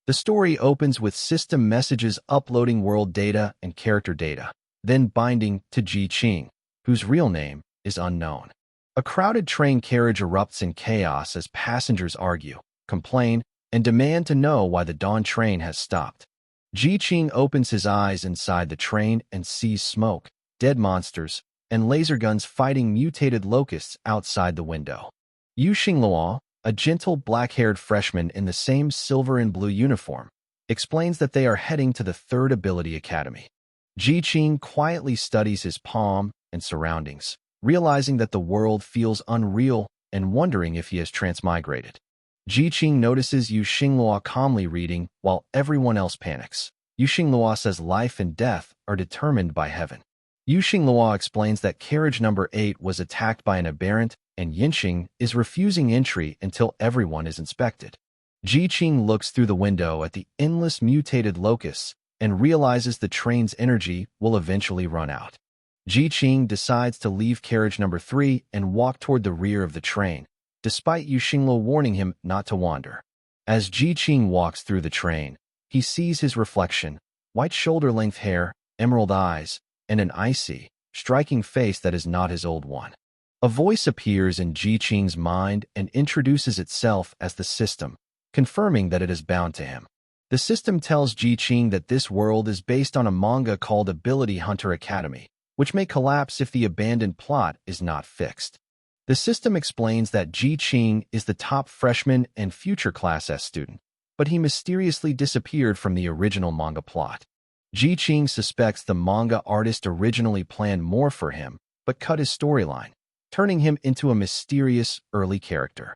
The story opens with system messages uploading world data and character data, then binding to Qing, whose real name is unknown. A crowded train carriage erupts in chaos as passengers argue, complain, and demand to know why the dawn train has stopped. Qing opens his eyes inside the train and sees smoke, dead monsters, and laser guns fighting mutated locusts outside the window. Li Xuehua, a gentle black-haired freshman in the same silver and blue uniform, explains that they are heading to the Third Ability Academy. Qing quietly studies his palm and surroundings, realizing that the world feels unreal and wondering if he has transmigrated. Qing notices Li Xuehua calmly reading while everyone else panics. Li Xuehua says life and death are determined by heaven. Li Xuehua explains that carriage number 8 was attacked by an aberrant and Yinxing is refusing entry until everyone is inspected. Qing looks through the window at the endless mutated locusts and realizes the train's energy will eventually run out. Qing decides to leave carriage number 3 and walk toward the rear of the train, despite Li Xuehua warning him not to wander. As Qing walks through the train, he sees his reflection, white shoulder-length hair, emerald eyes, and an icy, striking face that is not his old one. A voice appears in Qing's mind and introduces itself as the system, confirming that it is bound to him. The system tells Qing that this world is based on a manga called Ability Hunter Academy, which may collapse if the abandoned plot is not fixed. The system explains that Qing is the top freshman and future Class S student, but he mysteriously disappeared from the original manga plot. Qing suspects the manga artist originally planned more for him, but cut his storyline, turning him into a mysterious early character.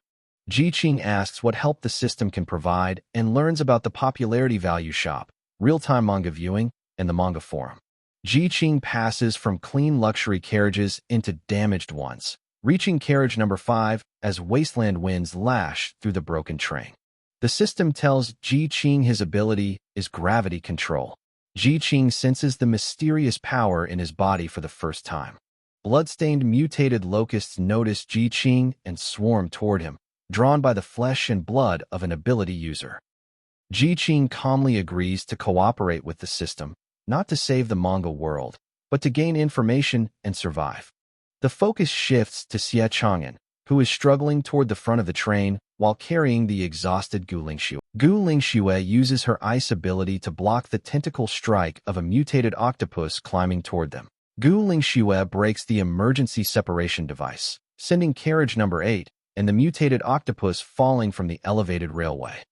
Qing asks what help the system can provide and learns about the popularity value shop, real-time manga viewing, and the manga forum. Qing passes from clean luxury carriages into damaged ones, reaching carriage number 5 as wasteland winds lash through the broken train. The system tells Qing his ability is gravity control. Qing senses the mysterious power in his body for the first time. Bloodstained mutated locusts notice Qing and swarm toward him, drawn by the flesh and blood of an ability user. Qing calmly agrees to cooperate with the system, not to save the manga world, but to gain information and survive. The focus shifts to Xie Chang'an, who is struggling toward the front of the train while carrying the exhausted Li Xuehua. Li Xuehua uses her ice ability to block the tentacle strike of a mutated octopus climbing toward them. Li Xuehua breaks the emergency separation device, sending carriage number 8 and the mutated octopus falling from the elevated railway.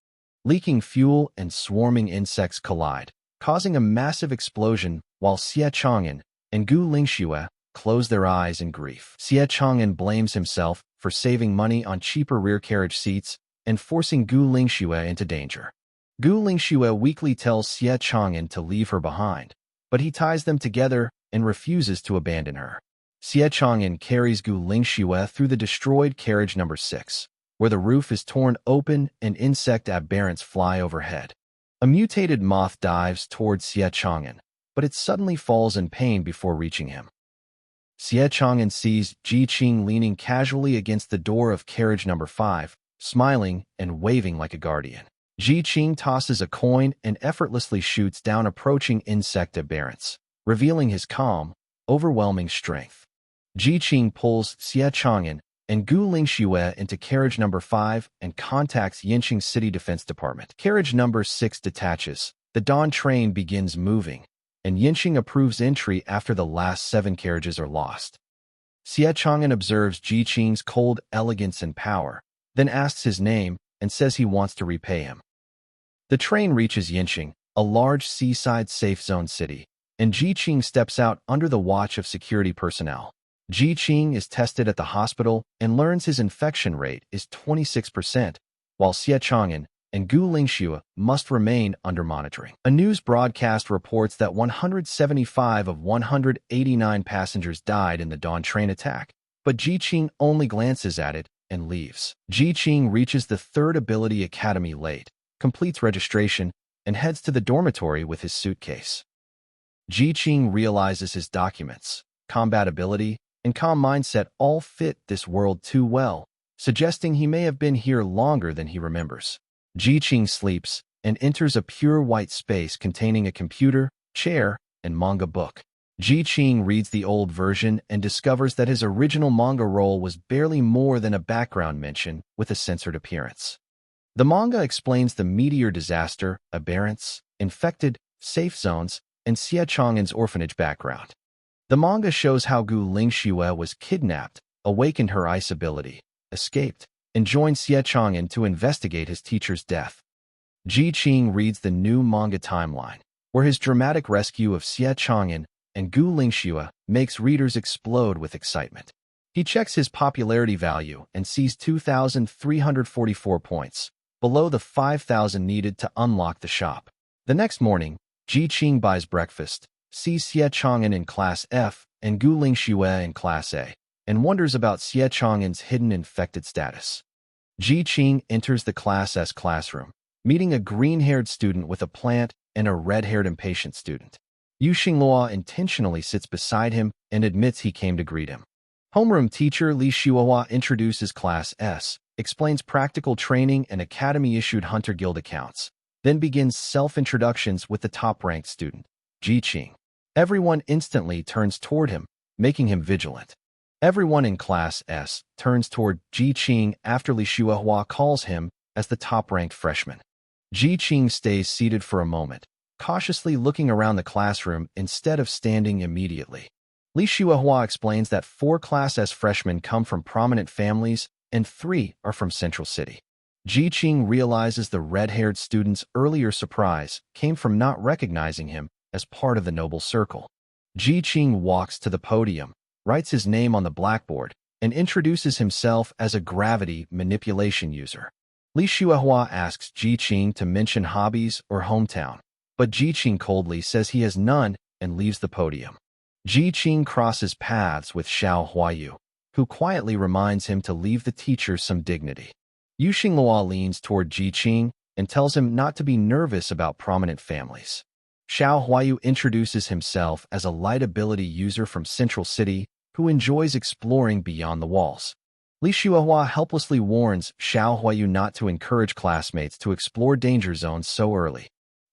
Leaking fuel and swarming insects collide, causing a massive explosion while Xie Chang'an and Li Xuehua close their eyes in grief. Xie Chang'an blames himself for saving money on cheaper rear carriage seats and forcing Li Xuehua into danger. Li Xuehua weakly tells Xie Chang'an to leave her behind, but he ties them together and refuses to abandon her. Xie Chang'an carries Li Xuehua through the destroyed carriage number 6, where the roof is torn open and insect aberrants fly overhead. A mutated moth dives towards Xie Chang'an, but it suddenly falls in pain before reaching him. Xie Chang'an sees Qing leaning casually against the door of carriage number 5, smiling and waving like a guardian. Qing tosses a coin and effortlessly shoots down approaching insect aberrants, revealing his calm, overwhelming strength. Qing pulls Xie Chang'an and Li Xuehua into carriage number 5 and contacts Yinxing City Defense Department. Carriage number 6 detaches, the dawn train begins moving, and Yinxing approves entry after the last 7 carriages are lost. Xie Chang'an observes Qing's cold elegance and power, then asks his name and says he wants to repay him. The train reaches Yinxing, a large seaside safe zone city, and Qing steps out under the watch of security personnel. Qing is tested at the hospital and learns his infection rate is 26%, while Xie Chang'an and Li Xuehua must remain under monitoring. A news broadcast reports that 175 of 189 passengers died in the dawn train attack, but Qing only glances at it and leaves. Qing reaches the Third Ability Academy late, completes registration, and heads to the dormitory with his suitcase. Qing realizes his documents, combat ability, and calm mindset all fit this world too well, suggesting he may have been here longer than he remembers. Qing sleeps, and enters a pure white space containing a computer, chair, and manga book. Qing reads the old version and discovers that his original manga role was barely more than a background mention with a censored appearance. The manga explains the meteor disaster, aberrants, infected, safe zones, and Xie Chang'an's orphanage background. The manga shows how Li Xuehua was kidnapped, awakened her ice ability, escaped, and joined Xie Chang'an to investigate his teacher's death. Qing reads the new manga timeline, where his dramatic rescue of Xie Chang'an and Li Xuehua makes readers explode with excitement. He checks his popularity value and sees 2,344 points, below the 5,000 needed to unlock the shop. The next morning, Qing buys breakfast, sees Xie Chang'an in Class F and Li Xuehua in Class A, and wonders about Xie Chang'an's hidden infected status. Qing enters the Class S classroom, meeting a green-haired student with a plant and a red-haired impatient student. Li Xuehua intentionally sits beside him and admits he came to greet him. Homeroom teacher Li Xuehua introduces Class S, explains practical training and academy-issued Hunter Guild accounts, then begins self-introductions with the top-ranked student, Qing. Everyone instantly turns toward him, making him vigilant. Everyone in Class S turns toward Qing after Li Xuehua calls him as the top-ranked freshman. Qing stays seated for a moment, cautiously looking around the classroom instead of standing immediately. Li Xuehua explains that 4 Class S freshmen come from prominent families and 3 are from Central City. Qing realizes the red-haired student's earlier surprise came from not recognizing him as part of the noble circle. Qing walks to the podium, writes his name on the blackboard, and introduces himself as a gravity manipulation user. Li Xuehua asks Qing to mention hobbies or hometown, but Qing coldly says he has none and leaves the podium. Qing crosses paths with Shao Huayu, who quietly reminds him to leave the teacher some dignity. Li Xuehua leans toward Qing and tells him not to be nervous about prominent families. Shao Huayu introduces himself as a light ability user from Central City who enjoys exploring beyond the walls. Li Xuehua helplessly warns Shao Huayu not to encourage classmates to explore danger zones so early.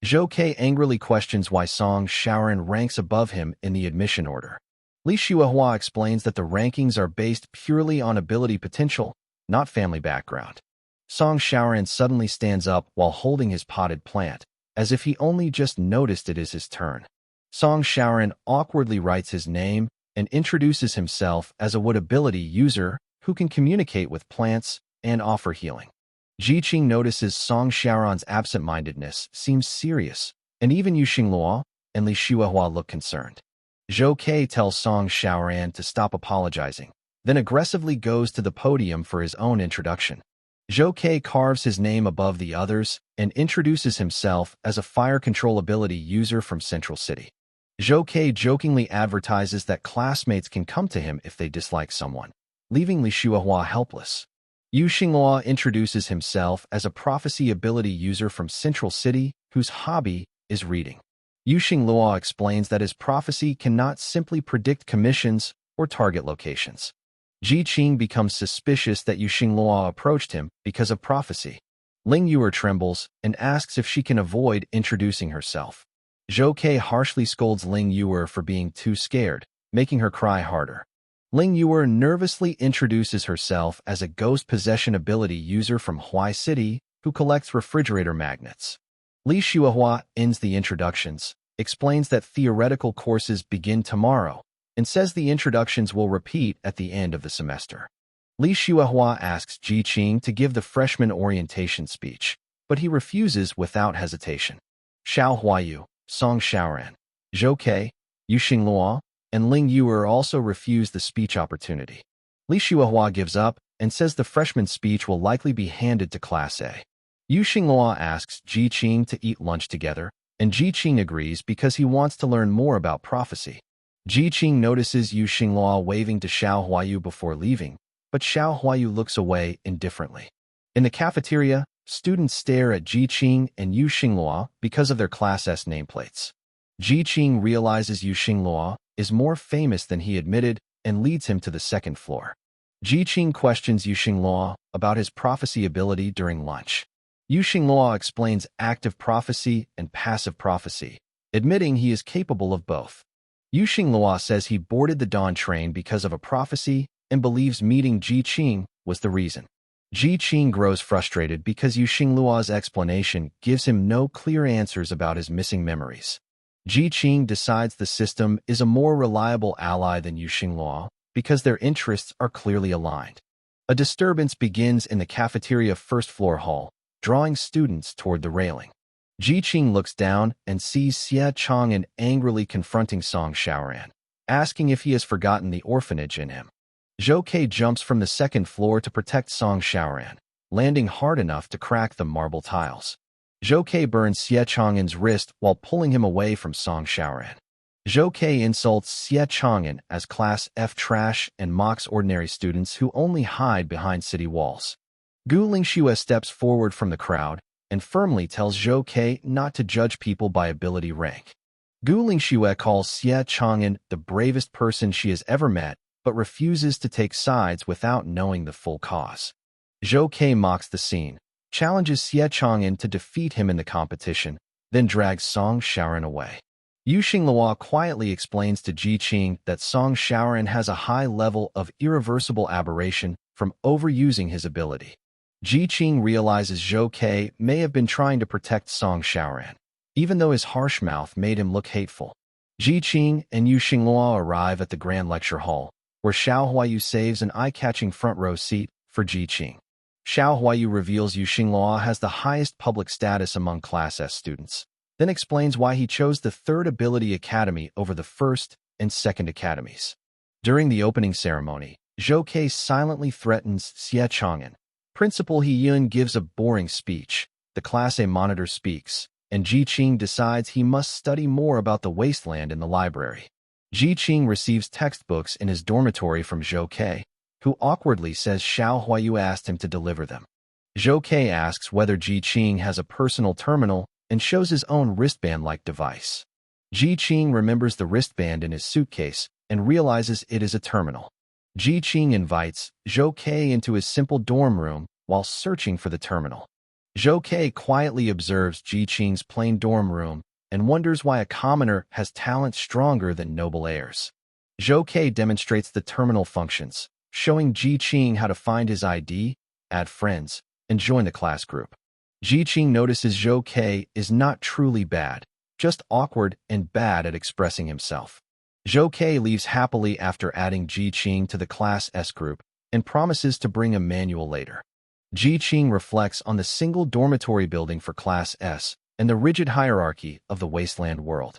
Zhou angrily questions why Song Shaoran ranks above him in the admission order. Li Xuehua explains that the rankings are based purely on ability potential, not family background. Song Shaoran suddenly stands up while holding his potted plant, as if he only just noticed it is his turn. Song Shaoran awkwardly writes his name and introduces himself as a wood ability user who can communicate with plants and offer healing. Qing notices Song Shaoran's absent-mindedness seems serious, and even Li Xuehua and Li Xuehua look concerned. Zhou tells Song Shaoran to stop apologizing, then aggressively goes to the podium for his own introduction. Zhou carves his name above the others and introduces himself as a fire control ability user from Central City. Zhou jokingly advertises that classmates can come to him if they dislike someone, leaving Li Xuehua helpless. Li Xuehua introduces himself as a prophecy ability user from Central City whose hobby is reading. Li Xuehua explains that his prophecy cannot simply predict commissions or target locations. Qing becomes suspicious that Li Xuehua approached him because of prophecy. Ling Yuer trembles and asks if she can avoid introducing herself. Zhou harshly scolds Ling Yuer for being too scared, making her cry harder. Ling Yuer nervously introduces herself as a ghost possession ability user from Huai City who collects refrigerator magnets. Li Xuehua ends the introductions, explains that theoretical courses begin tomorrow, and says the introductions will repeat at the end of the semester. Li Xuehua asks Qing to give the freshman orientation speech, but he refuses without hesitation. Shao Huayu, Song Shaoran, Zhou, Li Xuehua, and Ling Yuer also refuse the speech opportunity. Li Xuehua gives up and says the freshman speech will likely be handed to Class A. Li Xuehua asks Qing to eat lunch together, and Qing agrees because he wants to learn more about prophecy. Qing notices Li Xuehua waving to Shao Huayu before leaving, but Shao Huayu looks away indifferently. In the cafeteria, students stare at Qing and Li Xuehua because of their Class S nameplates. Qing realizes Li Xuehua is more famous than he admitted and leads him to the second floor. Qing questions Li Xuehua about his prophecy ability during lunch. Yu Xinghua explains active prophecy and passive prophecy, admitting he is capable of both. Yu Xinghua says he boarded the dawn train because of a prophecy and believes meeting Ji Qing was the reason. Ji Qing grows frustrated because Yu Xinglua's explanation gives him no clear answers about his missing memories. Ji Qing decides the system is a more reliable ally than Yu Xinglua because their interests are clearly aligned. A disturbance begins in the cafeteria first-floor hall, drawing students toward the railing. Ji Qing looks down and sees Xie Chang'an angrily confronting Song Xiaoran, asking if he has forgotten the orphanage in him. Zhou Ke jumps from the second floor to protect Song Xiaoran, landing hard enough to crack the marble tiles. Zhou Ke burns Xie Chang'an's wrist while pulling him away from Song Xiaoran. Zhou Ke insults Xie Chang'an as Class F trash and mocks ordinary students who only hide behind city walls. Li Xuehua steps forward from the crowd and firmly tells Zhou Ke not to judge people by ability rank. Li Xuehua calls Xie Chang'an the bravest person she has ever met, but refuses to take sides without knowing the full cause. Zhou Ke mocks the scene, challenges Xie Chang'an to defeat him in the competition, then drags Song Xiaoran away. Yu Xinglua quietly explains to Ji Qing that Song Xiaoran has a high level of irreversible aberration from overusing his ability. Ji Qing realizes Zhou Ke may have been trying to protect Song Xiaoran, even though his harsh mouth made him look hateful. Ji Qing and Yu Xinglua arrive at the Grand Lecture Hall, where Shao Huayu saves an eye-catching front-row seat for Ji Qing. Shao Huayu reveals Yu Xinglua has the highest public status among Class S students, then explains why he chose the Third Ability Academy over the First and Second Academies. During the opening ceremony, Zhou Ke silently threatens Xie Chang'an. Principal He Yun gives a boring speech, the Class A monitor speaks, and Ji Qing decides he must study more about the wasteland in the library. Ji Qing receives textbooks in his dormitory from Zhou Ke, who awkwardly says Shao Huayu asked him to deliver them. Zhou Ke asks whether Ji Qing has a personal terminal and shows his own wristband-like device. Ji Qing remembers the wristband in his suitcase and realizes it is a terminal. Ji Qing invites Zhou Ke into his simple dorm room while searching for the terminal. Zhou Ke quietly observes Ji Qing's plain dorm room and wonders why a commoner has talent stronger than noble heirs. Zhou Ke demonstrates the terminal functions, showing Ji Qing how to find his ID, add friends, and join the class group. Ji Qing notices Zhou Ke is not truly bad, just awkward and bad at expressing himself. Zhou Ke leaves happily after adding Ji Qing to the Class S group and promises to bring a manual later. Ji Qing reflects on the single dormitory building for Class S and the rigid hierarchy of the wasteland world.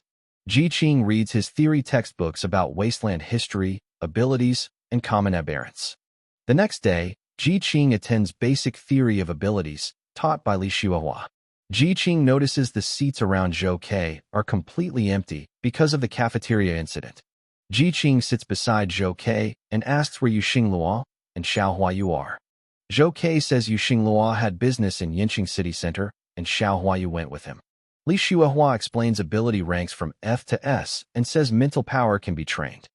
Ji Qing reads his theory textbooks about wasteland history, abilities, and common aberrants. The next day, Ji Qing attends basic theory of abilities, taught by Li Xuehua. Ji Qing notices the seats around Zhou Ke are completely empty because of the cafeteria incident. Ji Qing sits beside Zhou Ke and asks where Yu Xinglua and Shao Huayu are. Zhou Ke says Yu Xinglua had business in Yinqing City Center, and Shao Huayu went with him. Li Xuehua explains ability ranks from F to S and says mental power can be trained.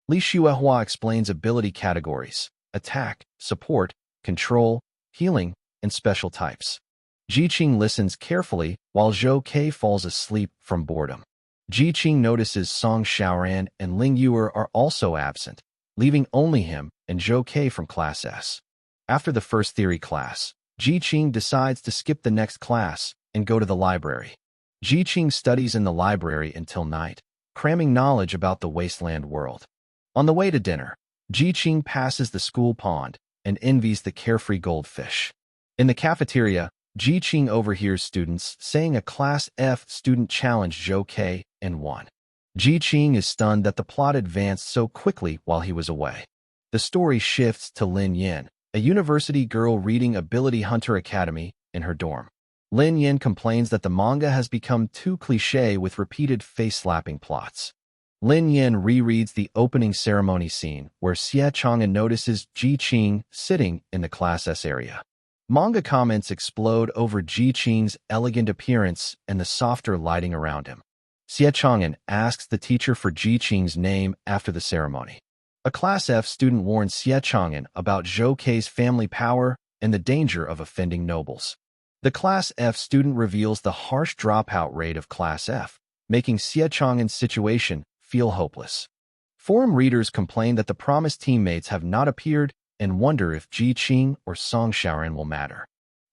Li Xuehua explains ability categories: attack, support, control, healing, and special types. Ji Qing listens carefully while Zhou Ke falls asleep from boredom. Ji Qing notices Song Xiaoran and Ling Yuer are also absent, leaving only him and Zhou Ke from Class S. After the first theory class, Ji Qing decides to skip the next class and go to the library. Ji Qing studies in the library until night, cramming knowledge about the wasteland world. On the way to dinner, Ji Qing passes the school pond and envies the carefree goldfish. In the cafeteria, Ji Qing overhears students saying a Class F student challenged Zhou Ke and won. Ji Qing is stunned that the plot advanced so quickly while he was away. The story shifts to Lin Yin, a university girl reading Ability Hunter Academy in her dorm. Lin Yin complains that the manga has become too cliché with repeated face-slapping plots. Lin Yin rereads the opening ceremony scene where Xie Chang'an notices Ji Qing sitting in the Class S area. Manga comments explode over Ji Qing's elegant appearance and the softer lighting around him. Xie Chang'an asks the teacher for Ji Qing's name after the ceremony. A Class F student warns Xie Chang'an about Zhou Ke's family power and the danger of offending nobles. The Class F student reveals the harsh dropout rate of Class F, making Xie Chang'an's situation feel hopeless. Forum readers complain that the promised teammates have not appeared and wonder if Ji Qing or Song Xiaoran will matter.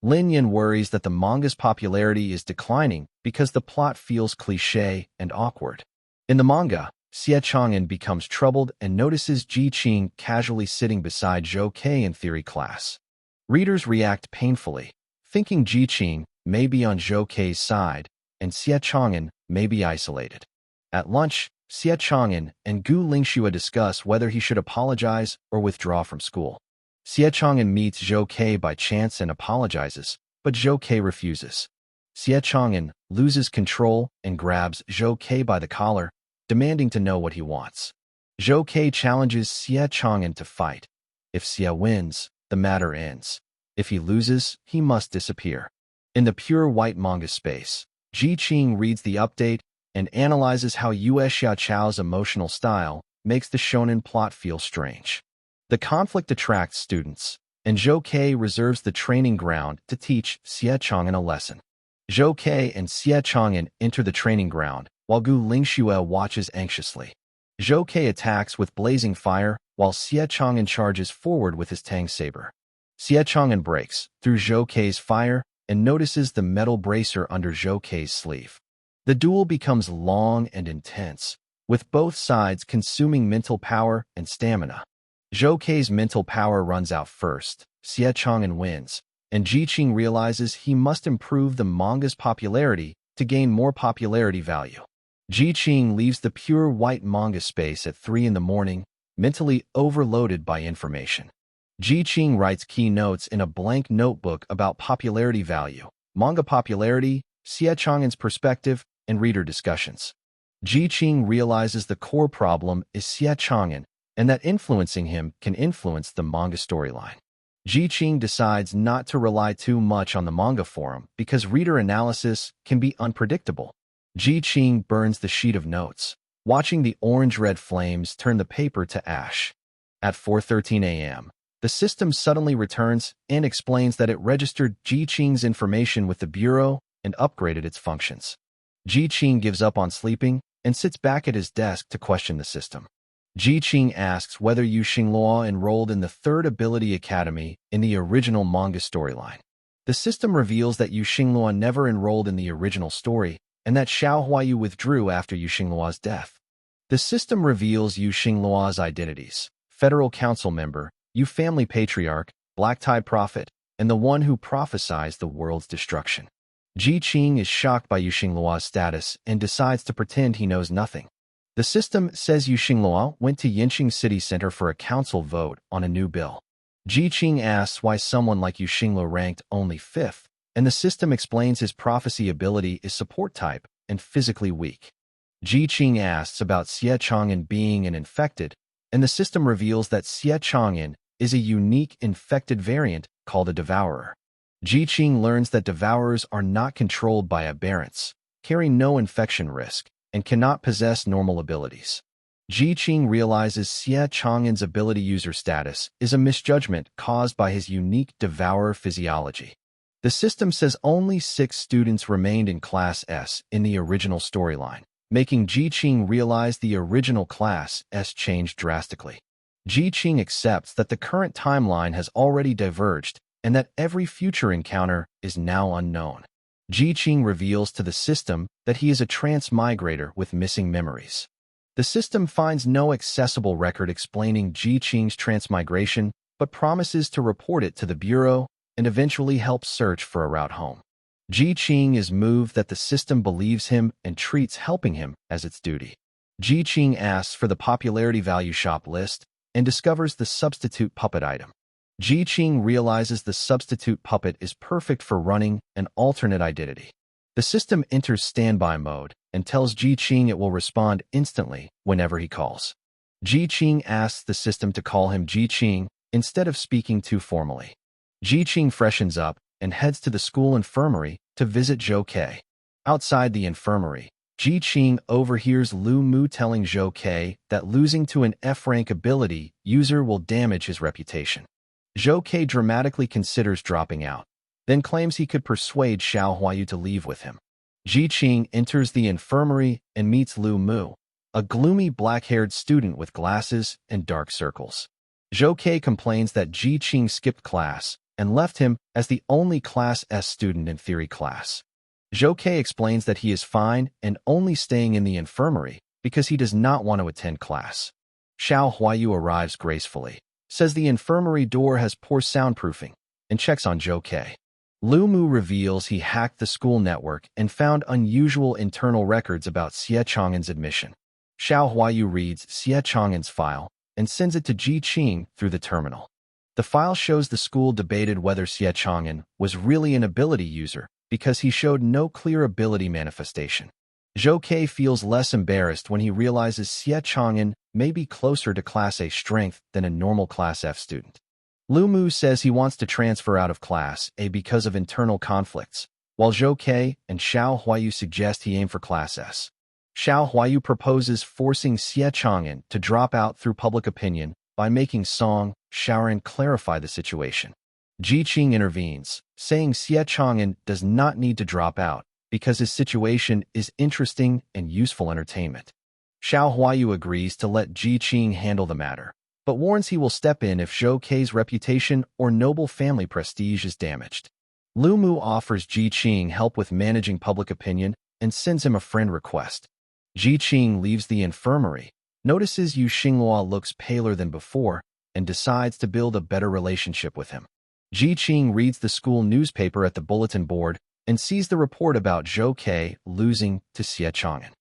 Lin Yan worries that the manga's popularity is declining because the plot feels cliché and awkward. In the manga, Xie Chang'an becomes troubled and notices Ji Qing casually sitting beside Zhou Ke in theory class. Readers react painfully, thinking Ji Qing may be on Zhou Ke's side and Xie Chang'an may be isolated. At lunch, Xie Chang'an and Li Xuehua discuss whether he should apologize or withdraw from school. Xie Chang'an meets Zhou Ke by chance and apologizes, but Zhou Ke refuses. Xie Chang'an loses control and grabs Zhou Ke by the collar, demanding to know what he wants. Zhou Ke challenges Xie Chang'an to fight. If Xie wins, the matter ends. If he loses, he must disappear. In the pure white manga space, Ji Qing reads the update and analyzes how Yue Xiaochao's emotional style makes the shonen plot feel strange. The conflict attracts students, and Zhou Ke reserves the training ground to teach Xie Chang'an a lesson. Zhou Ke and Xie Chang'an enter the training ground, while Li Xuehua watches anxiously. Zhou Ke attacks with blazing fire, while Xie Chang'an charges forward with his Tang saber. Xie Chang'an breaks through Zhou Ke's fire and notices the metal bracer under Zhou Ke's sleeve. The duel becomes long and intense, with both sides consuming mental power and stamina. Zhou Ke's mental power runs out first, Xie Chang'an wins, and Ji Qing realizes he must improve the manga's popularity to gain more popularity value. Ji Qing leaves the pure white manga space at 3 in the morning, mentally overloaded by information. Ji Qing writes key notes in a blank notebook about popularity value, manga popularity, Xie Chang'an's perspective, and reader discussions. Ji Qing realizes the core problem is Xie Chang'an, and that influencing him can influence the manga storyline. Ji Qing decides not to rely too much on the manga forum because reader analysis can be unpredictable. Ji Qing burns the sheet of notes, watching the orange-red flames turn the paper to ash. At 4:13 a.m., the system suddenly returns and explains that it registered Ji Qing's information with the Bureau and upgraded its functions. Ji Qing gives up on sleeping and sits back at his desk to question the system. Ji Qing asks whether Yu Xinghua enrolled in the Third Ability Academy in the original manga storyline. The system reveals that Yu Xinghua never enrolled in the original story and that Shao Huayu withdrew after Yu Xinghua's death. The system reveals Yu Xinghua's identities: Federal Council member, Yu family patriarch, Black Tie prophet, and the one who prophesies the world's destruction. Ji Qing is shocked by Yu Xinghua's status and decides to pretend he knows nothing. The system says Yu Xinghua went to Yinqing City Center for a council vote on a new bill. Ji Qing asks why someone like Yu Xinghua ranked only 5th, and the system explains his prophecy ability is support type and physically weak. Ji Qing asks about Xie Chang'an being an infected, and the system reveals that Xie Chang'an is a unique infected variant called a devourer. Ji Qing learns that devourers are not controlled by aberrants, carry no infection risk, and cannot possess normal abilities. Ji Qing realizes Xie Chang'an's ability user status is a misjudgment caused by his unique devourer physiology. The system says only 6 students remained in Class S in the original storyline, making Ji Qing realize the original Class S changed drastically. Ji Qing accepts that the current timeline has already diverged and that every future encounter is now unknown. Ji Qing reveals to the system that he is a transmigrator with missing memories. The system finds no accessible record explaining Ji Qing's transmigration, but promises to report it to the Bureau and eventually help search for a route home. Ji Qing is moved that the system believes him and treats helping him as its duty. Ji Qing asks for the popularity value shop list and discovers the substitute puppet item. Ji Qing realizes the substitute puppet is perfect for running an alternate identity. The system enters standby mode and tells Ji Qing it will respond instantly whenever he calls. Ji Qing asks the system to call him Ji Qing instead of speaking too formally. Ji Qing freshens up and heads to the school infirmary to visit Zhou Ke. Outside the infirmary, Ji Qing overhears Lu Mu telling Zhou Ke that losing to an F-rank ability user will damage his reputation. Zhou Ke dramatically considers dropping out, then claims he could persuade Shao Huayu to leave with him. Qing enters the infirmary and meets Lu Mu, a gloomy black-haired student with glasses and dark circles. Zhou complains that Qing skipped class and left him as the only Class S student in theory class. Zhou explains that he is fine and only staying in the infirmary because he does not want to attend class. Shao Huayu arrives gracefully, says the infirmary door has poor soundproofing, and checks on Zhou. Lu Mu reveals he hacked the school network and found unusual internal records about Xie Chang'an's admission. Shao Huayu reads Xie Chang'an's file and sends it to Qing through the terminal. The file shows the school debated whether Xie Chang'an was really an ability user because he showed no clear ability manifestation. Zhou feels less embarrassed when he realizes Xie Chang'an may be closer to Class A strength than a normal Class F student. Lu Mu says he wants to transfer out of Class A because of internal conflicts, while Zhou and Shao Huayu suggest he aim for Class S. Shao Huayu proposes forcing Xie Chang'an to drop out through public opinion by making Song Shaoran clarify the situation. Qing intervenes, saying Xie Chang'an does not need to drop out because his situation is interesting and useful entertainment. Shao Huayu agrees to let Qing handle the matter, but warns he will step in if Zhou reputation or noble family prestige is damaged. Lu Mu offers Qing help with managing public opinion and sends him a friend request. Qing leaves the infirmary, notices Li Xuehua looks paler than before, and decides to build a better relationship with him. Qing reads the school newspaper at the bulletin board and sees the report about Zhou losing to Xie Chang'an.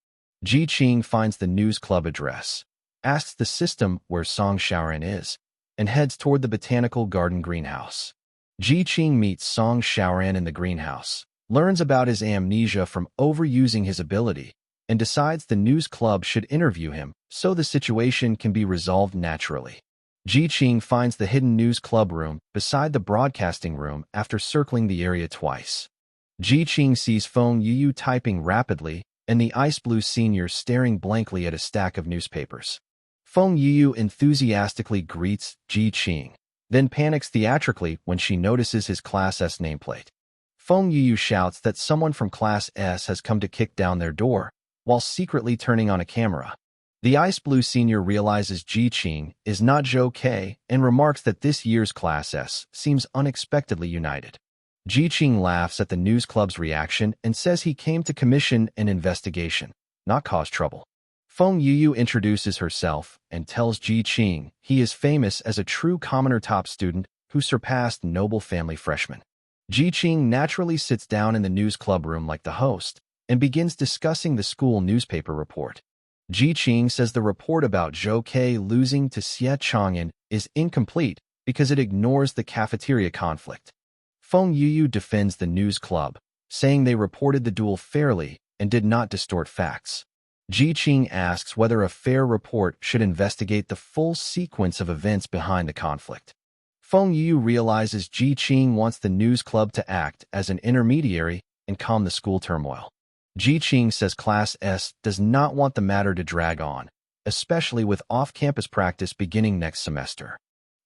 Qing finds the news club address, asks the system where Song Shaoran is, and heads toward the botanical garden greenhouse. Qing meets Song Shaoran in the greenhouse, learns about his amnesia from overusing his ability, and decides the news club should interview him so the situation can be resolved naturally. Qing finds the hidden news club room beside the broadcasting room after circling the area twice. Qing sees Feng Yuyu typing rapidly and the Ice Blue Senior staring blankly at a stack of newspapers. Feng Yuyu enthusiastically greets Qing, then panics theatrically when she notices his Class S nameplate. Feng Yuyu shouts that someone from Class S has come to kick down their door, while secretly turning on a camera. The Ice Blue Senior realizes Qing is not Zhou and remarks that this year's Class S seems unexpectedly united. Qing laughs at the news club's reaction and says he came to commission an investigation, not cause trouble. Feng Yuyu introduces herself and tells Qing he is famous as a true commoner top student who surpassed noble family freshmen. Qing naturally sits down in the news club room like the host and begins discussing the school newspaper report. Qing says the report about Zhou losing to Xie Chang'an is incomplete because it ignores the cafeteria conflict. Feng Yuyu defends the news club, saying they reported the duel fairly and did not distort facts. Qing asks whether a fair report should investigate the full sequence of events behind the conflict. Feng Yuyu realizes Qing wants the news club to act as an intermediary and calm the school turmoil. Qing says Class S does not want the matter to drag on, especially with off-campus practice beginning next semester.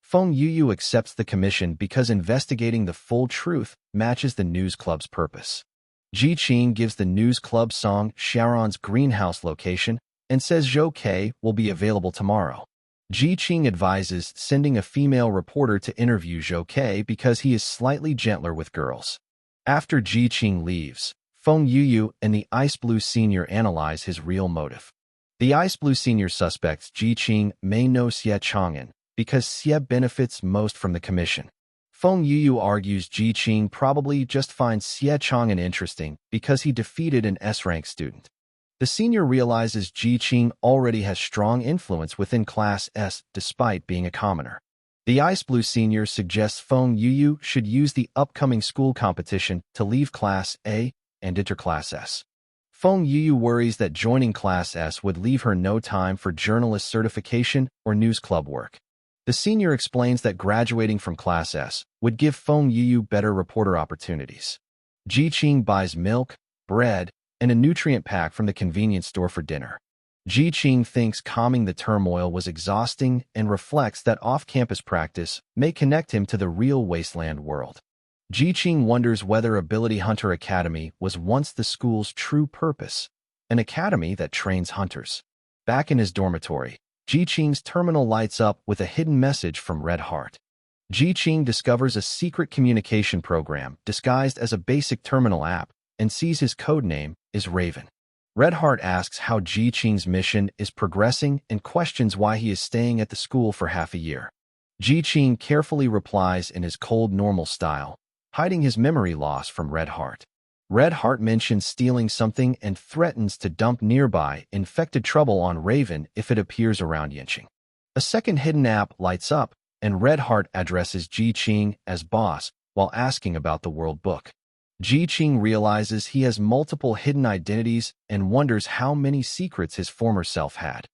Feng Yuyu accepts the commission because investigating the full truth matches the news club's purpose. Qing gives the news club Song Shaoran's greenhouse location and says Zhou will be available tomorrow. Qing advises sending a female reporter to interview Zhou because he is slightly gentler with girls. After Qing leaves, Feng Yuyu and the Ice Blue Senior analyze his real motive. The Ice Blue Senior suspects Qing may know Xie Chang'an because Xie benefits most from the commission. Feng Yuyu argues Qing probably just finds Xie Chang'an interesting because he defeated an S-rank student. The senior realizes Qing already has strong influence within Class S despite being a commoner. The Ice Blue Senior suggests Feng Yuyu should use the upcoming school competition to leave Class A and enter Class S. Feng Yuyu worries that joining Class S would leave her no time for journalist certification or news club work. The senior explains that graduating from Class S would give Feng Yuyu better reporter opportunities. Qing buys milk, bread, and a nutrient pack from the convenience store for dinner. Qing thinks calming the turmoil was exhausting and reflects that off-campus practice may connect him to the real wasteland world. Qing wonders whether Ability Hunter Academy was once the school's true purpose, an academy that trains hunters. Back in his dormitory, Qing's terminal lights up with a hidden message from Red Heart. Qing discovers a secret communication program disguised as a basic terminal app and sees his codename is Raven. Red Heart asks how Qing's mission is progressing and questions why he is staying at the school for half a year. Qing carefully replies in his cold normal style, hiding his memory loss from Red Heart. Red Heart mentions stealing something and threatens to dump nearby infected trouble on Raven if it appears around Yinqing. A second hidden app lights up, and Red Heart addresses Qing as boss while asking about the World Book. Qing realizes he has multiple hidden identities and wonders how many secrets his former self had.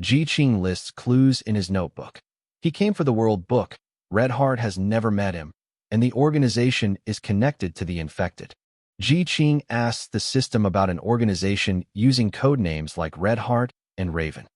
Qing lists clues in his notebook. He came for the World Book, Red Heart has never met him, and the organization is connected to the infected. Qing asks the system about an organization using codenames like Red Heart and Raven.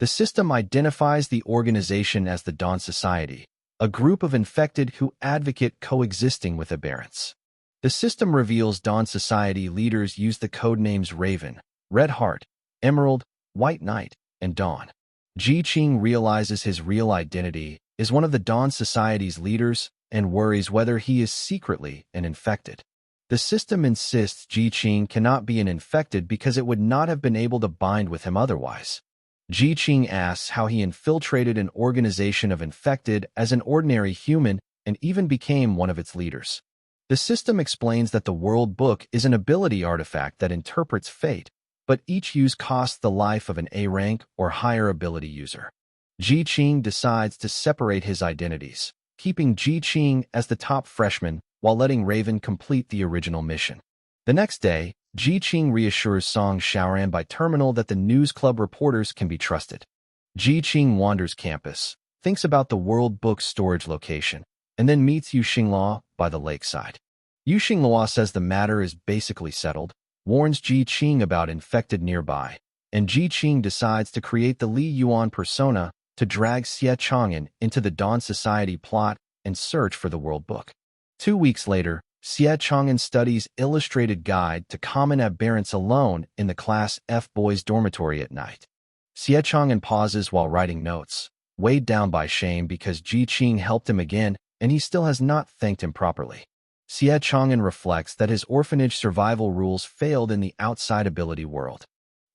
The system identifies the organization as the Dawn Society, a group of infected who advocate coexisting with aberrants. The system reveals Dawn Society leaders use the codenames Raven, Red Heart, Emerald, White Knight, and Dawn. Qing realizes his real identity is one of the Dawn Society's leaders and worries whether he is secretly an infected. The system insists Qing cannot be an infected because it would not have been able to bind with him otherwise. Qing asks how he infiltrated an organization of infected as an ordinary human and even became one of its leaders. The system explains that the World Book is an ability artifact that interprets fate, but each use costs the life of an A-rank or higher ability user. Qing decides to separate his identities, keeping Qing as the top freshman while letting Raven complete the original mission. The next day, Qing reassures Song Xiaoran by terminal that the news club reporters can be trusted. Qing wanders campus, thinks about the World Book storage location, and then meets Yu Xinghua by the lakeside. Yu Xinghua says the matter is basically settled, warns Qing about infected nearby, and Qing decides to create the Li Yuan persona to drag Xie Chang'an into the Dawn Society plot and search for the World Book. 2 weeks later, Xie Chang'an studies Illustrated Guide to Common Aberrants alone in the Class F boys' dormitory at night. Xie Chang'an pauses while writing notes, weighed down by shame because Qing helped him again and he still has not thanked him properly. Xie Chang'an reflects that his orphanage survival rules failed in the outside ability world.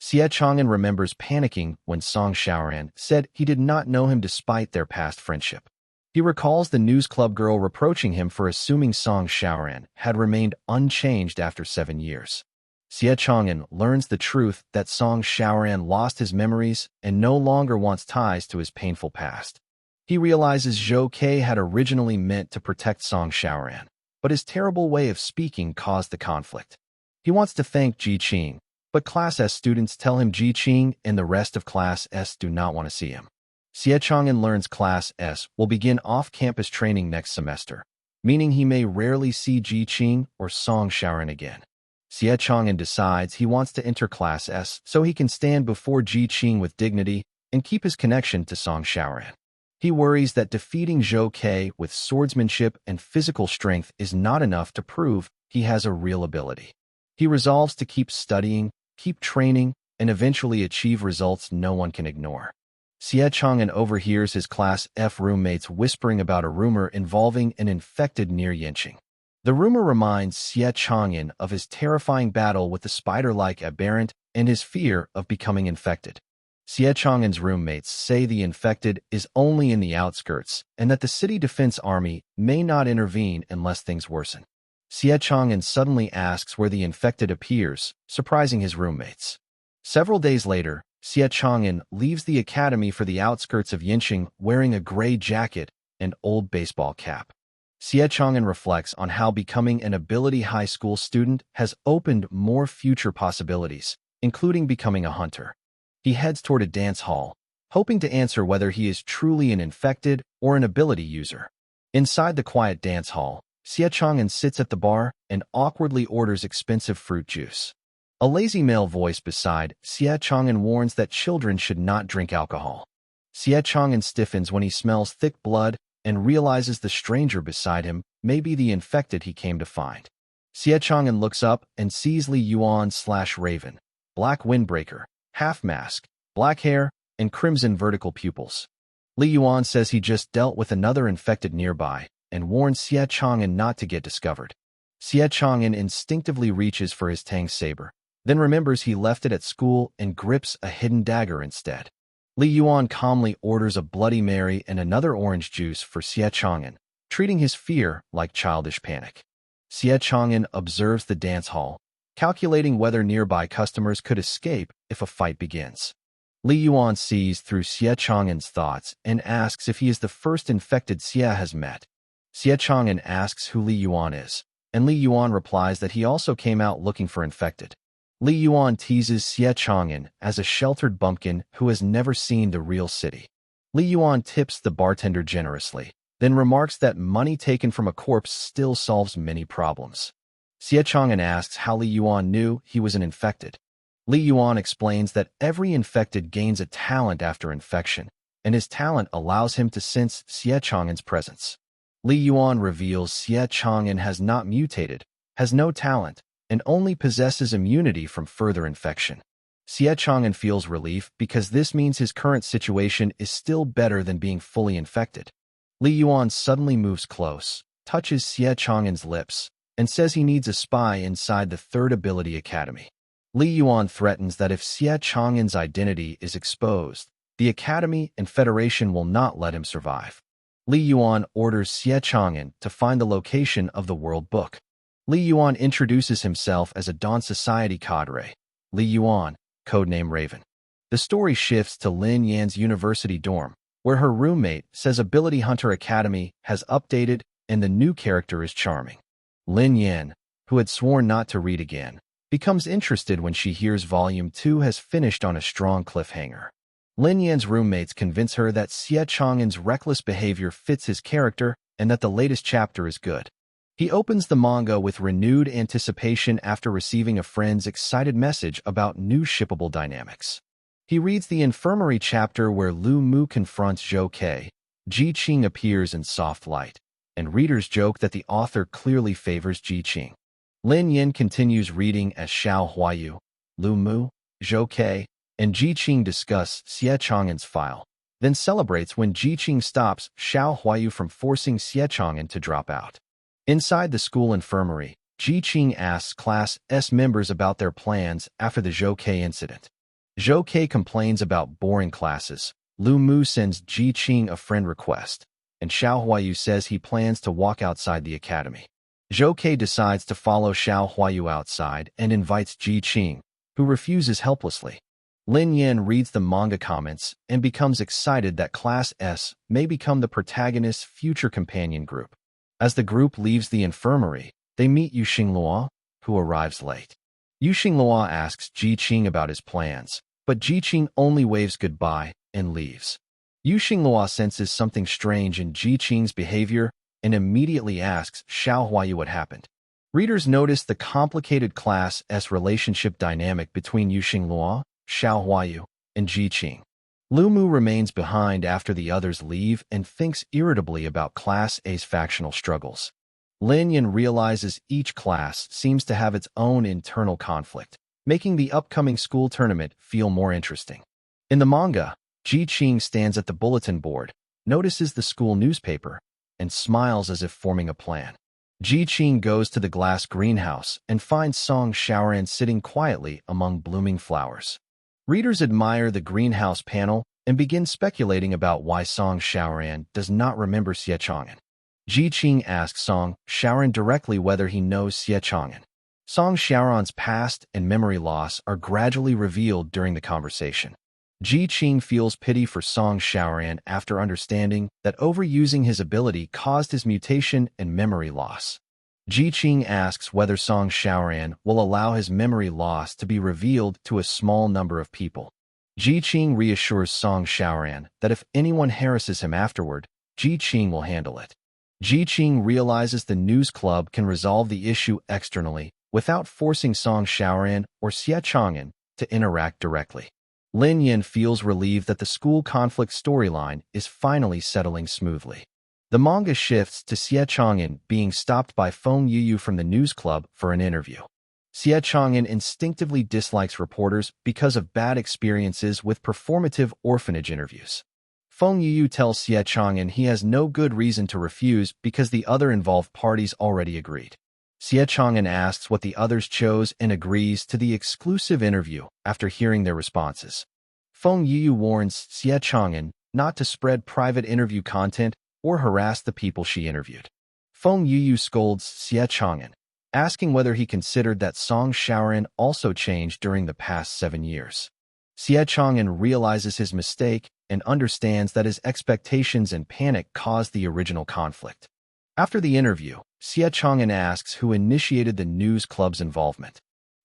Xie Chang'an remembers panicking when Song Xiaoran said he did not know him despite their past friendship. He recalls the news club girl reproaching him for assuming Song Xiaoran had remained unchanged after 7 years. Xie Chang'an learns the truth that Song Xiaoran lost his memories and no longer wants ties to his painful past. He realizes Zhou had originally meant to protect Song Xiaoran, but his terrible way of speaking caused the conflict. He wants to thank Qing, but Class S students tell him Qing and the rest of Class S do not want to see him. Xie Chang'an learns Class S will begin off-campus training next semester, meaning he may rarely see Qing or Song Xiaoran again. Xie Chang'an decides he wants to enter Class S so he can stand before Qing with dignity and keep his connection to Song Xiaoran. He worries that defeating Zhou with swordsmanship and physical strength is not enough to prove he has a real ability. He resolves to keep studying, keep training, and eventually achieve results no one can ignore. Xie Chang'an overhears his Class F roommates whispering about a rumor involving an infected near Yinqing. The rumor reminds Xie Chang'an of his terrifying battle with the spider-like aberrant and his fear of becoming infected. Xie Chang'an's roommates say the infected is only in the outskirts and that the city defense army may not intervene unless things worsen. Xie Chang'an suddenly asks where the infected appears, surprising his roommates. Several days later, Xie Chang'an leaves the academy for the outskirts of Yinqing wearing a gray jacket and old baseball cap. Xie Chang'an reflects on how becoming an ability high school student has opened more future possibilities, including becoming a hunter. He heads toward a dance hall, hoping to answer whether he is truly an infected or an ability user. Inside the quiet dance hall, Xie Chang'an sits at the bar and awkwardly orders expensive fruit juice. A lazy male voice beside Xie Chang'an warns that children should not drink alcohol. Xie Chang'an stiffens when he smells thick blood and realizes the stranger beside him may be the infected he came to find. Xie Chang'an looks up and sees Li Yuan/Raven, black windbreaker, half mask, black hair, and crimson vertical pupils. Li Yuan says he just dealt with another infected nearby and warns Xie Chang'an not to get discovered. Xie Chang'an instinctively reaches for his Tang saber, then remembers he left it at school and grips a hidden dagger instead. Li Yuan calmly orders a Bloody Mary and another orange juice for Xie Chang'an, treating his fear like childish panic. Xie Chang'an observes the dance hall, calculating whether nearby customers could escape if a fight begins. Li Yuan sees through Xie Chang'an's thoughts and asks if he is the first infected Xie has met. Xie Chang'an asks who Li Yuan is, and Li Yuan replies that he also came out looking for infected. Li Yuan teases Xie Chang'an as a sheltered bumpkin who has never seen the real city. Li Yuan tips the bartender generously, then remarks that money taken from a corpse still solves many problems. Xie Chang'an asks how Li Yuan knew he was an infected. Li Yuan explains that every infected gains a talent after infection, and his talent allows him to sense Xie Chang'an's presence. Li Yuan reveals Xie Chang'an has not mutated, has no talent, and only possesses immunity from further infection. Xie Chang'an feels relief because this means his current situation is still better than being fully infected. Li Yuan suddenly moves close, touches Xie Chang'an's lips, and says he needs a spy inside the Third Ability Academy. Li Yuan threatens that if Xie Chang'an's identity is exposed, the Academy and Federation will not let him survive. Li Yuan orders Xie Chang'an to find the location of the World Book. Li Yuan introduces himself as a Dawn Society cadre, Li Yuan, codename Raven. The story shifts to Lin Yan's university dorm, where her roommate says Ability Hunter Academy has updated and the new character is charming. Lin Yan, who had sworn not to read again, becomes interested when she hears Volume 2 has finished on a strong cliffhanger. Lin Yan's roommates convince her that Xie Chang'an's reckless behavior fits his character and that the latest chapter is good. He opens the manga with renewed anticipation after receiving a friend's excited message about new shippable dynamics. He reads the infirmary chapter where Lu Mu confronts Zhou Ke, Ji Qing appears in soft light, and readers joke that the author clearly favors Ji Qing. Lin Yan continues reading as Shao Huayu, Lu Mu, Zhou Ke, and Ji Qing discuss Xie Chang'an's file, then celebrates when Ji Qing stops Shao Huayu from forcing Xie Chang'an to drop out. Inside the school infirmary, Ji Qing asks Class S members about their plans after the Zhou Ke incident. Zhou Ke complains about boring classes, Lu Mu sends Ji Qing a friend request, and Shao Huayu says he plans to walk outside the academy. Zhou Ke decides to follow Shao Huayu outside and invites Ji Qing, who refuses helplessly. Lin Yan reads the manga comments and becomes excited that Class S may become the protagonist's future companion group. As the group leaves the infirmary, they meet Yu Xinglua, who arrives late. Yu Xinglua asks Ji Qing about his plans, but Ji Qing only waves goodbye and leaves. Yu Xinglua senses something strange in Ji Qing's behavior and immediately asks Shao Huayu what happened. Readers notice the complicated Class S relationship dynamic between Yu Xinglua, Shao Huayu, and Ji Qing. Lu Mu remains behind after the others leave and thinks irritably about Class A's factional struggles. Lin Yan realizes each class seems to have its own internal conflict, making the upcoming school tournament feel more interesting. In the manga, Ji Qing stands at the bulletin board, notices the school newspaper, and smiles as if forming a plan. Ji Qing goes to the glass greenhouse and finds Song Xiaoran sitting quietly among blooming flowers. Readers admire the greenhouse panel and begin speculating about why Song Xiaoran does not remember Xie Chang'an. Ji Qing asks Song Xiaoran directly whether he knows Xie Chang'an. Song Xiaoran's past and memory loss are gradually revealed during the conversation. Ji Qing feels pity for Song Xiaoran after understanding that overusing his ability caused his mutation and memory loss. Ji Qing asks whether Song Xiaoran will allow his memory loss to be revealed to a small number of people. Ji Qing reassures Song Xiaoran that if anyone harasses him afterward, Ji Qing will handle it. Ji Qing realizes the news club can resolve the issue externally without forcing Song Xiaoran or Xie Chang'an to interact directly. Lin Yan feels relieved that the school conflict storyline is finally settling smoothly. The manga shifts to Xie Chang'an being stopped by Feng Yuyu from the news club for an interview. Xie Chang'an instinctively dislikes reporters because of bad experiences with performative orphanage interviews. Feng Yuyu tells Xie Chang'an he has no good reason to refuse because the other involved parties already agreed. Xie Chang'an asks what the others chose and agrees to the exclusive interview after hearing their responses. Feng Yuyu warns Xie Chang'an not to spread private interview content or harass the people she interviewed. Feng Yuyu scolds Xie Chang'an, asking whether he considered that Song Shaoran also changed during the past 7 years. Xie Chang'an realizes his mistake and understands that his expectations and panic caused the original conflict. After the interview, Xie Chang'an asks who initiated the news club's involvement.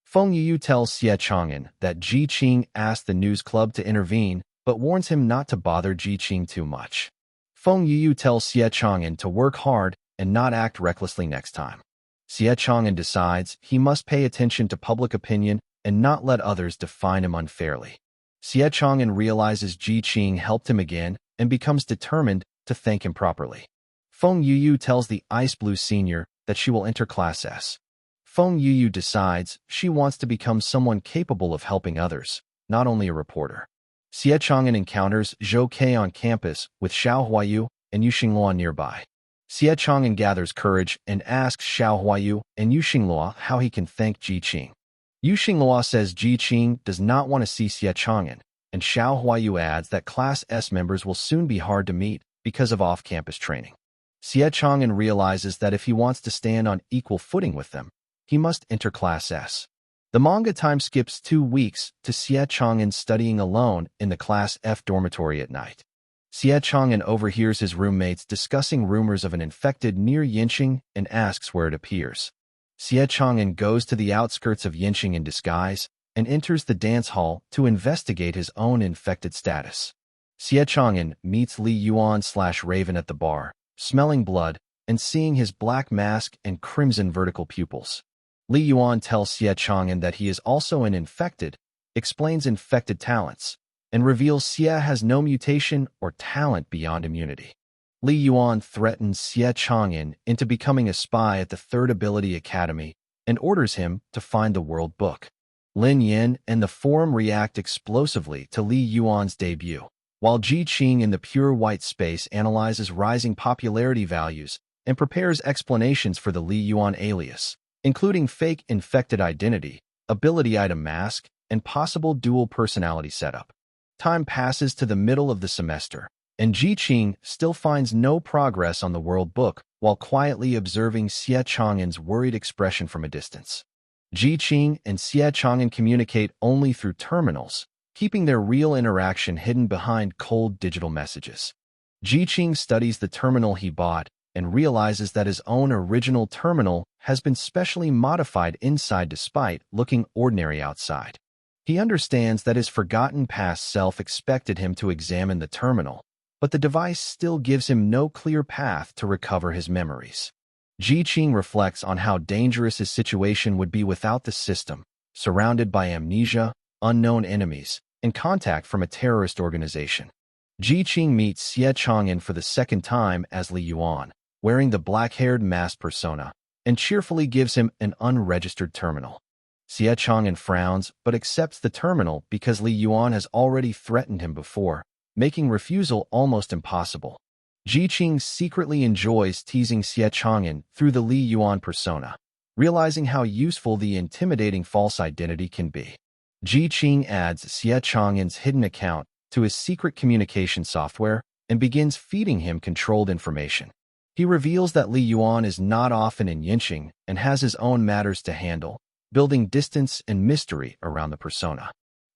Feng Yuyu tells Xie Chang'an that Ji Qing asked the news club to intervene, but warns him not to bother Ji Qing too much. Feng Yuyu tells Xie Chang'an to work hard and not act recklessly next time. Xie Chang'an decides he must pay attention to public opinion and not let others define him unfairly. Xie Chang'an realizes Ji Qing helped him again and becomes determined to thank him properly. Feng Yuyu tells the Ice Blue Senior that she will enter Class S. Feng Yuyu decides she wants to become someone capable of helping others, not only a reporter. Xie Chang'an encounters Zhou on campus with Shao Huayu and Yu Xinghua nearby. Xie Chang'an gathers courage and asks Shao Huayu and Yu Xinghua how he can thank Ji Qing. Yu Xinghua says Ji Qing does not want to see Xie Chang'an, and Shao Huayu adds that Class S members will soon be hard to meet because of off-campus training. Xie Chang'an realizes that if he wants to stand on equal footing with them, he must enter Class S. The manga time skips 2 weeks to Xie Chang'an studying alone in the Class F dormitory at night. Xie Chang'an overhears his roommates discussing rumors of an infected near Yinqing and asks where it appears. Xie Chang'an goes to the outskirts of Yinqing in disguise and enters the dance hall to investigate his own infected status. Xie Chang'an meets Li Yuan/Raven at the bar, smelling blood and seeing his black mask and crimson vertical pupils. Li Yuan tells Xie Chang'an that he is also an infected, explains infected talents, and reveals Xie has no mutation or talent beyond immunity. Li Yuan threatens Xie Chang'an into becoming a spy at the Third Ability Academy and orders him to find the World Book. Lin Yin and the Forum react explosively to Li Yuan's debut, while Ji Qing in the Pure White Space analyzes rising popularity values and prepares explanations for the Li Yuan alias, including fake infected identity, ability item mask, and possible dual personality setup. Time passes to the middle of the semester, and Ji Qing still finds no progress on the World Book while quietly observing Xie Chang'an's worried expression from a distance. Ji Qing and Xie Chang'an communicate only through terminals, keeping their real interaction hidden behind cold digital messages. Ji Qing studies the terminal he bought and realizes that his own original terminal has been specially modified inside despite looking ordinary outside. He understands that his forgotten past self expected him to examine the terminal, but the device still gives him no clear path to recover his memories. Ji Qing reflects on how dangerous his situation would be without the system, surrounded by amnesia, unknown enemies, and contact from a terrorist organization. Ji Qing meets Xie Chang'an for the second time as Li Yuan, wearing the black-haired masked persona, and cheerfully gives him an unregistered terminal. Xie Chang'an frowns but accepts the terminal because Li Yuan has already threatened him before, making refusal almost impossible. Ji Qing secretly enjoys teasing Xie Chang'an through the Li Yuan persona, realizing how useful the intimidating false identity can be. Ji Qing adds Xie Chang'an's hidden account to his secret communication software and begins feeding him controlled information. He reveals that Li Yuan is not often in Yinqing and has his own matters to handle, building distance and mystery around the persona.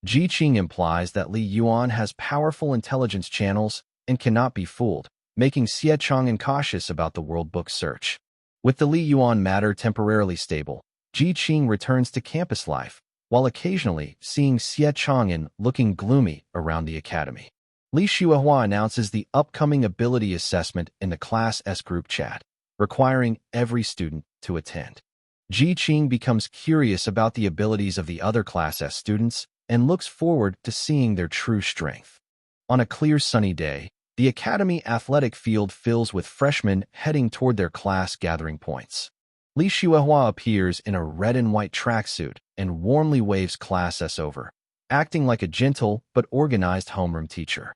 Ji Qing implies that Li Yuan has powerful intelligence channels and cannot be fooled, making Xie Chang'an cautious about the World Book search. With the Li Yuan matter temporarily stable, Ji Qing returns to campus life, while occasionally seeing Xie Chang'an looking gloomy around the academy. Li Xuehua announces the upcoming ability assessment in the Class S group chat, requiring every student to attend. Ji Qing becomes curious about the abilities of the other Class S students and looks forward to seeing their true strength. On a clear sunny day, The academy athletic field fills with freshmen heading toward their class gathering points. Li Xuehua appears in a red and white tracksuit and warmly waves Class S over, acting like a gentle but organized homeroom teacher.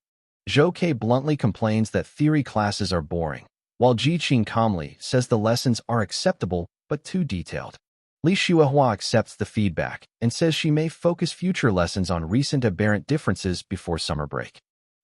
Zhou bluntly complains that theory classes are boring, while Qing calmly says the lessons are acceptable but too detailed. Li Xuehua accepts the feedback and says she may focus future lessons on recent aberrant differences before summer break.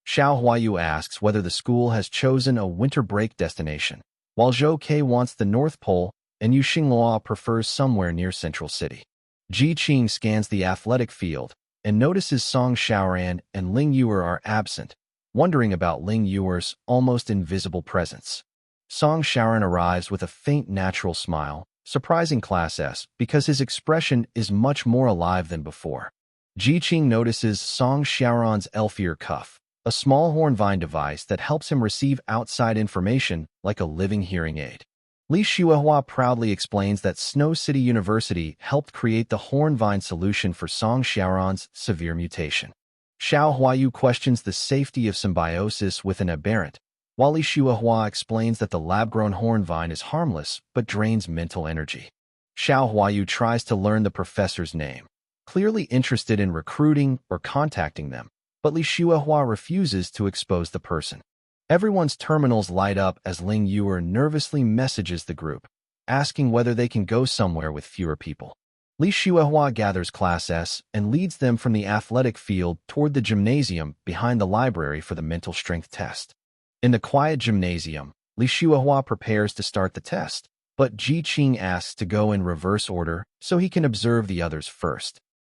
Shao Huayu asks whether the school has chosen a winter break destination, while Zhou wants the North Pole and Li Xuehua prefers somewhere near Central City. Qing scans the athletic field and notices Song Xiaoran and Ling Yuer are absent, wondering about Ling Yuer's almost invisible presence. Song Xiaoran arrives with a faint natural smile, surprising Class S because his expression is much more alive than before. Qing notices Song Xiaoran's elf ear cuff, a small horn vine device that helps him receive outside information like a living hearing aid. Li Xuehua proudly explains that Snow City University helped create the horn vine solution for Song Xiaoran's severe mutation. Shao Huayu questions the safety of symbiosis with an aberrant, while Li Xuehua explains that the lab-grown horn vine is harmless but drains mental energy. Shao Huayu tries to learn the professor's name, clearly interested in recruiting or contacting them, but Li Xuehua refuses to expose the person. Everyone's terminals light up as Ling Yuer nervously messages the group, asking whether they can go somewhere with fewer people. Li Xuehua gathers Class S and leads them from the athletic field toward the gymnasium behind the library for the mental strength test. In the quiet gymnasium, Li Xuehua prepares to start the test, but Qing asks to go in reverse order so he can observe the others first.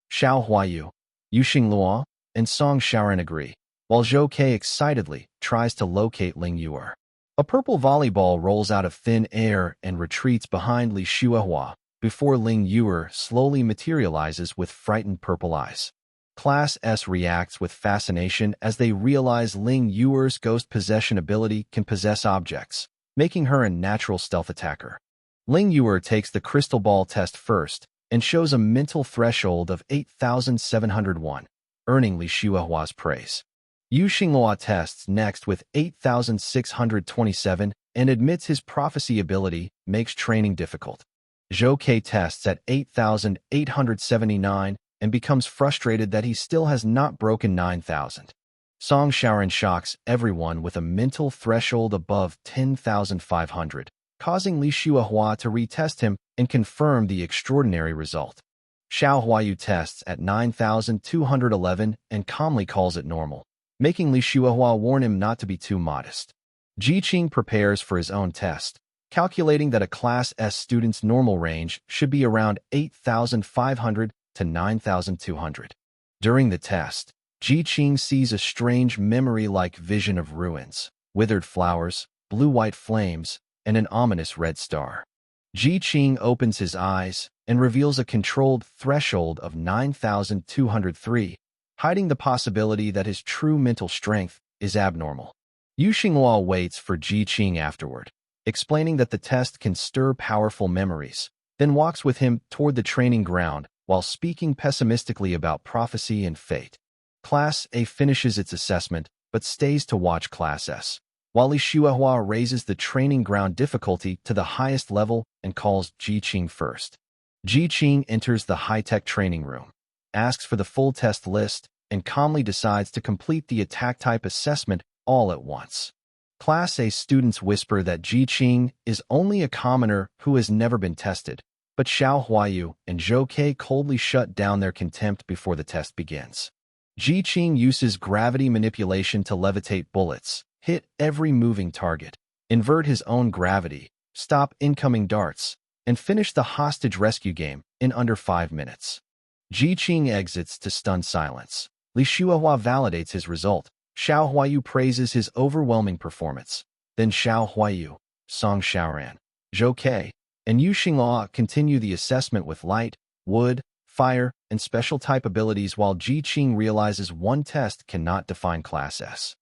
Shao Huayu, Li Xuehua, and Song Xiaoran agree, while Zhou excitedly tries to locate Ling Yuer. A purple volleyball rolls out of thin air and retreats behind Li Xuehua before Ling Yuer slowly materializes with frightened purple eyes. Class S reacts with fascination as they realize Ling Yuer's ghost possession ability can possess objects, making her a natural stealth attacker. Ling Yuer takes the crystal ball test first and shows a mental threshold of 8,701, earning Li Xuehua's praise. Li Xuehua tests next with 8,627 and admits his prophecy ability makes training difficult. Zhou tests at 8,879 and becomes frustrated that he still has not broken 9,000. Song Xiaoran shocks everyone with a mental threshold above 10,500, causing Li Xuehua to retest him and confirm the extraordinary result. Shao Huayu tests at 9,211 and calmly calls it normal, making Li Xuehua warn him not to be too modest. Qing prepares for his own test, calculating that a Class S student's normal range should be around 8,500 to 9,200. During the test, Qing sees a strange memory-like vision of ruins, withered flowers, blue-white flames, and an ominous red star. Qing opens his eyes and reveals a controlled threshold of 9,203, hiding the possibility that his true mental strength is abnormal. Li Xuehua waits for Qing afterward, explaining that the test can stir powerful memories, then walks with him toward the training ground while speaking pessimistically about prophecy and fate. Class A finishes its assessment but stays to watch Class S, while Li Xuehua raises the training ground difficulty to the highest level and calls Qing first. Qing enters the high-tech training room, asks for the full test list, and calmly decides to complete the attack type assessment all at once. Class A students whisper that Qing is only a commoner who has never been tested, but Shao Huayu and Zhou coldly shut down their contempt before the test begins. Qing uses gravity manipulation to levitate bullets, hit every moving target, invert his own gravity, stop incoming darts, and finish the hostage rescue game in under 5 minutes. Qing exits to stunned silence. Li Xuehua validates his result. Shao Huayu praises his overwhelming performance. Then Shao Huayu, Song Xiaoran, Zhou and Li Xuehua continue the assessment with light, wood, fire, and special type abilities while Qing realizes one test cannot define Class S.